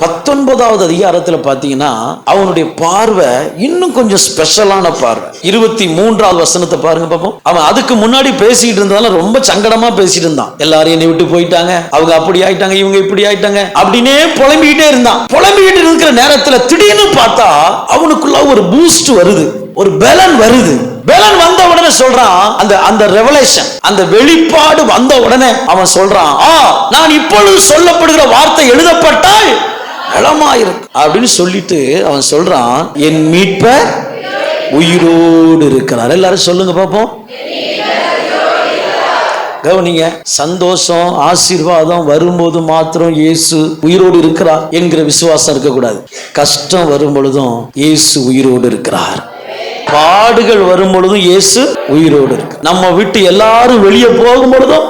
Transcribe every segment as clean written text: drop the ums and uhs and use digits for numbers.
19வது அதிகாரத்துல பாத்தீங்கன்னா அவனுடைய பார்வை இன்னும் கொஞ்சம் ஸ்பெஷலான பார்வை. 23வது வசனத்தை பாருங்க பாப்போம். அவன் அதுக்கு முன்னாடி பேசிட்டு இருந்ததால ரொம்ப சங்கடமா பேசிட்டு இருந்தான். எல்லாரும் என்னை விட்டு போயிட்டாங்க, அவங்க அப்படி ஆயிட்டாங்க, இவங்க இப்படி ஆயிட்டாங்க அப்படின்னே புலம்பிக்கிட்டே இருந்தான். புலம்பிக்கிட்டு இருக்கிற நேரத்துல திடீர்னு பார்த்தா அவனுக்குள்ள ஒரு பூஸ்ட் வருது, ஒரு பலன் வருது. பலன் வந்த உடனே சொல்றான், அந்த ரெவலேஷன், அந்த வெளிப்பாடு வந்த உடனே அவன் சொல்றான், நான் இப்பொழுது சொல்லப்படுகிற வார்த்தை எழுதப்பட்டால் நலமாயிருக்கு அப்படின்னு சொல்லிட்டு அவன் சொல்றான், என் மீட்பர் உயிரோடு இருக்கிறார். எல்லாரும் சொல்லுங்க பாப்போம். கவனிங்க, சந்தோஷம் ஆசீர்வாதம் வரும்போது மாத்திரம் இயேசு உயிரோடு இருக்கிறார் என்கிற விசுவாசம் இருக்கக்கூடாது. கஷ்டம் வரும் பொழுதும் இயேசு உயிரோடு இருக்கிறார். பாடுகள் வரும் பொழுதும் இயேசு உயிரோடு இருக்கு. நம்ம விட்டு எல்லாரும் வெளியே போகும் பொழுதும்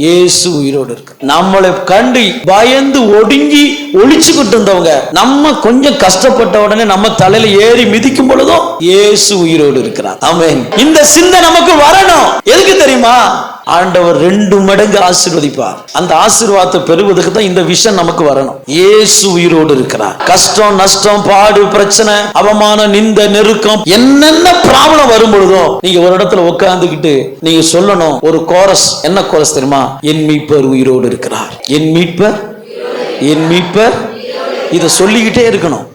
இயேசு உயிரோடு இருக்கு. நம்மளை கண்டு பயந்து ஒடுங்கி ஒளிச்சுக்கிட்டு இருந்தவங்க நம்ம கொஞ்சம் கஷ்டப்பட்ட உடனே நம்ம தலையில ஏறி மிதிக்கும் பொழுதும் இயேசு உயிரோடு இருக்கிறார். ஆமென். இந்த சிந்தை நமக்கு வரணும். எதுக்கு தெரியுமா? ஆண்டவர் 2 மடங்கு ஆசீர்வதிப்பார். அந்த ஆசீர்வாதத்தை பெறுவதற்கு தான் இந்த விஷயம் நமக்கு வரணும். இயேசு உயிரோடு இருக்கிறார். கஷ்டம் நஷ்டம் பாடு பிரச்சனை அவமானம் நிந்த நெருக்கம் என்னென்ன ப்ராப்ளம் வரும் பொழுதும் நீங்க ஒரு இடத்துல உட்கார்ந்துக்கிட்டு நீங்க சொல்லணும் ஒரு கோரஸ். என்ன கோரஸ் தெரியுமா? என் மீட்பர் உயிரோடு இருக்கிறார், என் மீட்பர், என் மீட்பர். இதை சொல்லிக்கிட்டே இருக்கணும்.